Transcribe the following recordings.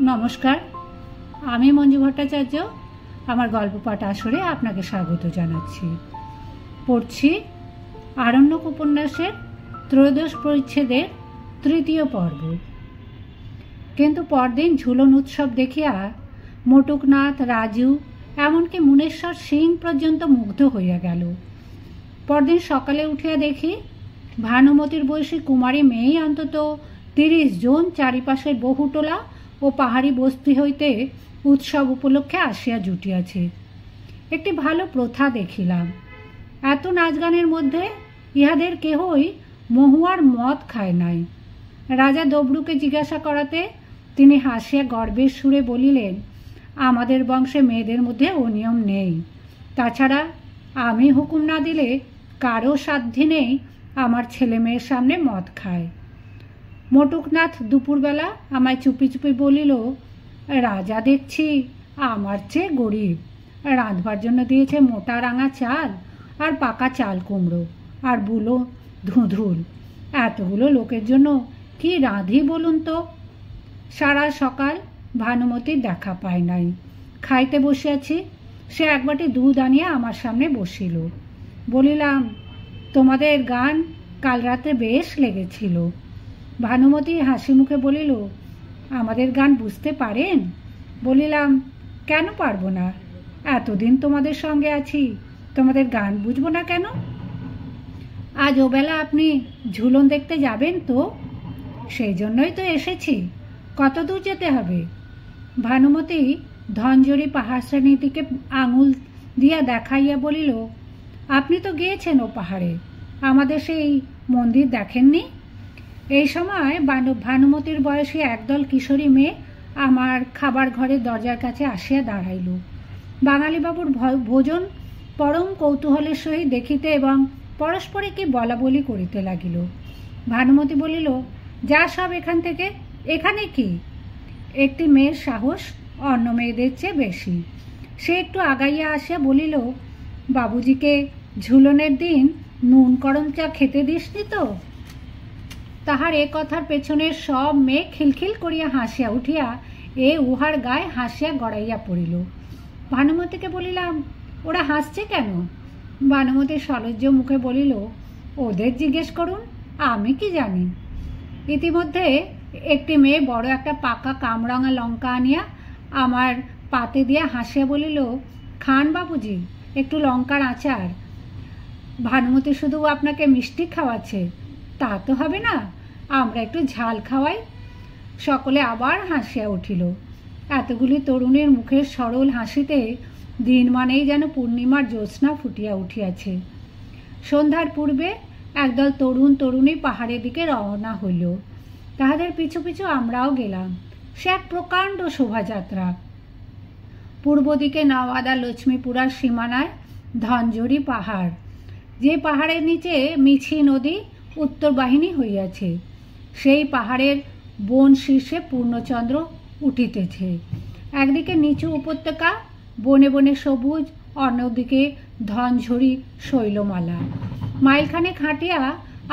নমস্কার, আমি মঞ্জু ভট্টাচার্য। আমার গল্প পাঠ আসরে আপনাকে স্বাগত জানাচ্ছি। পড়ছি আরণ্যক উপন্যাসের ত্রয়োদশ পরিচ্ছেদের তৃতীয় পর্ব। কিন্তু পরদিন ঝুলন উৎসব দেখিয়া মটুকনাথ, রাজু, এমনকি মুনেশ্বর সিং পর্যন্ত মুগ্ধ হইয়া গেল। পরদিন সকালে উঠিয়া দেখি ভানুমতির বয়সী কুমারী মেয়েই অন্তত 30 জন চারিপাশের বহুটোলা ও পাহাড়ি বস্তি হইতে উৎসব উপলক্ষে আসিয়া জুটিয়াছে। একটি ভালো প্রথা দেখিলাম। এত নাচ গানের মধ্যে ইহাদের কেহই মহুয়ার মদ খায় নাই। রাজা দবরুকে জিজ্ঞাসা করাতে তিনি হাসিয়া গর্বের সুরে বলিলেন, আমাদের বংশে মেয়েদের মধ্যে ও নিয়ম নেই। তাছাড়া আমি হুকুম না দিলে কারো সাধ্যি নেই আমার ছেলে মেয়ের সামনে মদ খায়। মটুকনাথ দুপুরবেলা আমায় চুপি চুপি বলিল, রাজা দেখছি আমার চেয়ে গরিব। রাঁধবার জন্য দিয়েছে মোটা রাঙা চাল আর পাকা চাল কুমড়ো আর বুলো ধুঁধুল। এতগুলো লোকের জন্য কি রাঁধি বলুন তো? সারা সকাল ভানুমতির দেখা পায় নাই। খাইতে বসিয়াছি, সে এক বাটি দুধ আনিয়া আমার সামনে বসিল। বলিলাম, তোমাদের গান কাল রাতে বেশ লেগেছিল। ভানুমতি হাসি মুখে বলিল, আমাদের গান বুঝতে পারেন? বলিলাম, কেন পারবো না? এতদিন তোমাদের সঙ্গে আছি, তোমাদের গান বুঝবো না কেন? আজ ওবেলা আপনি ঝুলন দেখতে যাবেন তো? সেই জন্যই তো এসেছি। কত দূর যেতে হবে? ভানুমতি ধনঝরি পাহাড় শ্রেণীর দিকে আঙুল দিয়া দেখাইয়া বলিল, আপনি তো গিয়েছেন ও পাহাড়ে, আমাদের সেই মন্দির দেখেননি? এই সময় ভানুমতির বয়সী একদল কিশোরী মেয়ে আমার খাবার ঘরের দরজার কাছে আসিয়া দাঁড়াইল। বাঙালিবাবুর ভোজন পরম কৌতূহলের সহিত দেখিতে এবং পরস্পরে কি বলা বলি করিতে লাগিল। ভানুমতি বলিল, যা সব এখান থেকে। এখানে কি? একটি মেয়ের সাহস অন্য মেয়েদের চেয়ে বেশি। সে একটু আগাইয়া আসিয়া বলিল, বাবুজিকে ঝুলনের দিন নুন করম চা খেতে দিসনি তো? তাহার এ কথার পেছনের সব মেয়ে খিলখিল করিয়া হাসিয়া উঠিয়া উহার গায়ে হাসিয়া গড়াইয়া পড়িল। ভানুমতিকে বলিলাম, ওরা হাসছে কেন? ভানুমতি সলজ্জ মুখে বলিল, ওদের জিজ্ঞেস করুন, আমি কি জানি। ইতিমধ্যে একটি মেয়ে বড় একটা পাকা কামরাঙা লঙ্কা আনিয়া আমার পাতে দিয়া হাসিয়া বলিল, খান বাবুজি, একটু লঙ্কার আচার। ভানুমতি শুধু আপনাকে মিষ্টি খাওয়াচ্ছে তা তো হবে না, আমরা একটু ঝাল খাওয়াই। সকলে আবার হাসিয়া উঠিল। এতগুলি তরুণীর মুখের সরল হাসিতে দিন মানেই যেন পূর্ণিমার জ্যোৎস্না ফুটিয়া উঠিয়াছে। সন্ধ্যার পূর্বে একদল তরুণ তরুণী পাহাড়ের দিকে রওনা হইল। তাহাদের পিছু পিছু আমরাও গেলাম। সে এক প্রকাণ্ড শোভাযাত্রা। পূর্ব দিকে নওয়াদা লক্ষ্মীপুরার সীমানায় ধনঝরি পাহাড়, যে পাহাড়ের নিচে মিছি নদী উত্তর বাহিনী হইয়াছে। সেই পাহাড়ের বন শীর্ষে পূর্ণচন্দ্র উঠিতেছে। একদিকে নিচু উপত্যকা, বনে বনে সবুজ, অন্যদিকে ধনঝরি শৈলমালা। মাইলখানেক হাঁটিয়া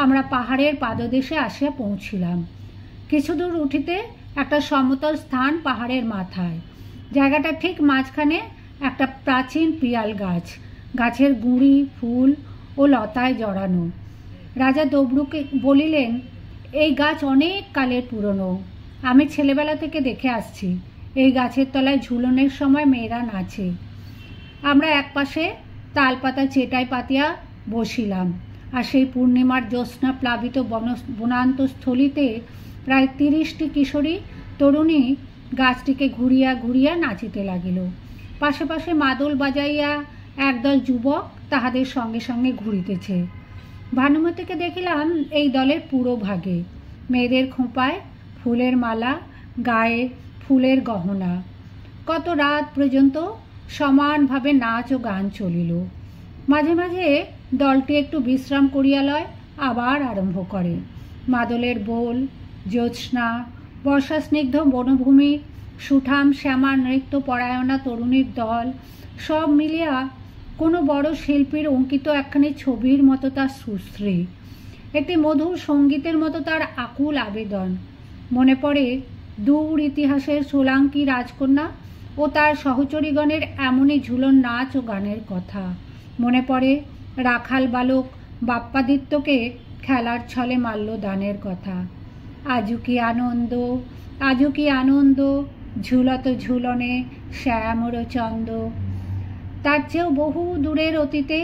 আমরা পাহাড়ের পাদদেশে আসিয়া পৌঁছিলাম। কিছু দূর উঠিতে একটা সমতল স্থান পাহাড়ের মাথায়। জায়গাটা ঠিক মাঝখানে একটা প্রাচীন পিয়াল গাছ, গাছের গুঁড়ি, ফুল ও লতায় জড়ানো। রাজা দবরুকে বলিলেন, এই গাছ অনেক কালের পুরনো। আমি ছেলেবেলা থেকে দেখে আসছি এই গাছের তলায় ঝুলনের সময় মেয়েরা নাচে। আমরা একপাশে তালপাতা চেটাই পাতিয়া বসিলাম, আর সেই পূর্ণিমার জ্যোৎস্না প্লাবিত বনান্ত স্থলিতে প্রায় 30টি কিশোরী তরুণী গাছটিকে ঘুরিয়া ঘুরিয়া নাচিতে লাগিল। পাশে পাশে মাদল বাজাইয়া একদল যুবক তাহাদের সঙ্গে সঙ্গে ঘুরিতেছে। ভানুমতিকে দেখিলাম এই দলের পুরো ভাগে। মেয়েদের খোঁপায় ফুলের মালা, গায়ে ফুলের গহনা। কত রাত পর্যন্ত সমানভাবে নাচ ও গান চলিল। মাঝে মাঝে দলটি একটু বিশ্রাম করিয়া লয়, আবার আরম্ভ করে। মাদলের বোল, জ্যোৎস্না, বর্ষা স্নিগ্ধ বনভূমি, সুঠাম শ্যামা নৃত্য পরায়ণা তরুণীর দল, সব মিলিয়া কোনো বড় শিল্পীর অঙ্কিত একখানি ছবির মতো তার সুশ্রী। একটি মধুর সঙ্গীতের মতো তার আকুল আবেদন। মনে পড়ে দূর ইতিহাসের সোলাঙ্কি রাজকন্যা ও তার সহচরীগণের এমনই ঝুলন নাচ ও গানের কথা। মনে পড়ে রাখাল বালক বাপ্পাদিত্যকে খেলার ছলে মাল্য দানের কথা। আজু কি আনন্দ ঝুলত ঝুলনে শ্যামর চন্দ। তার চেয়েও বহু দূরের অতীতে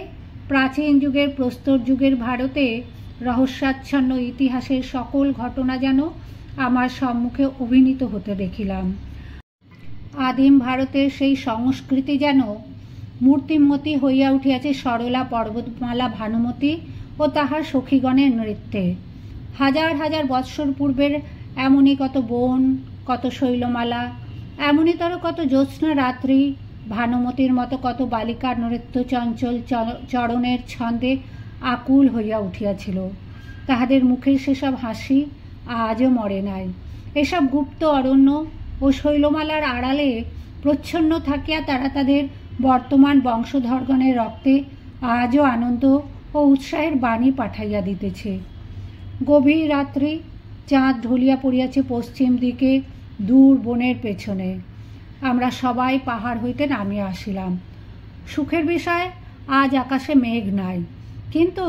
প্রাচীন যুগের প্রস্তর যুগের ভারতে রহস্যাচ্ছন্ন ইতিহাসের সকল ঘটনা যেন আমার সম্মুখে অভিনীত হতে দেখিলাম। আদিম ভারতের সেই সংস্কৃতি যেন মূর্তিমতী হইয়া উঠিয়াছে সরলা পর্বতমালা ভানুমতী ও তাহার সখীগণের নৃত্যে। হাজার হাজার বৎসর পূর্বের এমনই কত বন, কত শৈলমালা, এমনইতর কত জ্যোৎস্না রাত্রি, ভানুমতীর মতো কত বালিকার নৃত্য চঞ্চল চরণের ছন্দে আকুল হইয়া উঠিয়াছিল। তাহাদের মুখের সেসব হাসি আজও মরে নাই। এসব গুপ্ত অরণ্য ও শৈলমালার আড়ালে প্রচ্ছন্ন থাকিয়া তারা তাদের বর্তমান বংশধরগণের রক্তে আজও আনন্দ ও উৎসাহের বাণী পাঠাইয়া দিতেছে। গভীর রাত্রি, চাঁদ ঢলিয়া পড়িয়াছে পশ্চিম দিকে দূর বনের পেছনে। আমরা সবাই পাহাড় হইতে নামিয়া আসিলাম। সুখের বিষয়, আজ আকাশে মেঘ নাই, কিন্তু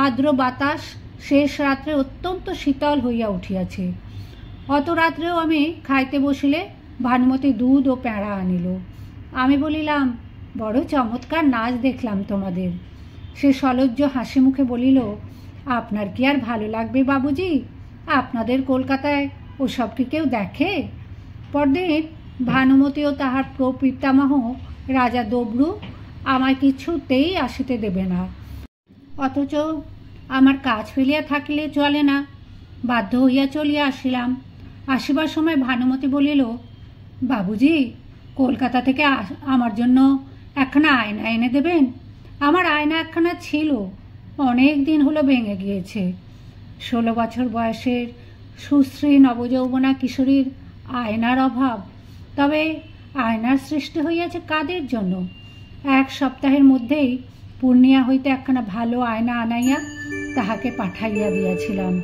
আর্দ্র বাতাস শেষ রাত্রে অত্যন্ত শীতল হইয়া উঠিয়াছে। অত রাত্রেও আমি খাইতে বসিলে ভানুমতী দুধ ও পেঁড়া আনিল। আমি বলিলাম, বড় চমৎকার নাচ দেখলাম তোমাদের। সে সলজ্জ হাসি মুখে বলিল, আপনার কি আর ভালো লাগবে বাবুজি? আপনাদের কলকাতায় ওসব কি কেউ দেখে? পরদিন ভানুমতী ও তাহার প্রপিতামহ রাজা দব্রু আমায় কিছুতেই আসিতে দেবে না। অথচ আমার কাজ ফেলিয়া থাকিলে চলে না, বাধ্য হইয়া চলিয়া আসিলাম। আসিবার সময় ভানুমতী বলিল, বাবুজি, কলকাতা থেকে আমার জন্য একখানা আয়না এনে দেবেন? আমার আয়না একখানা ছিল, অনেক দিন হলো ভেঙে গিয়েছে। 16 বছর বয়সের সুশ্রী নবযৌবনা কিশোরীর আয়নার অভাব। তবে আয়নার সৃষ্টি হইয়াছে কাদের জন্য? 1 সপ্তাহের মধ্যেই পূর্ণিয়া হইতে একখানা ভালো আয়না আনাইয়া তাহাকে পাঠাইয়া দিয়াছিলাম।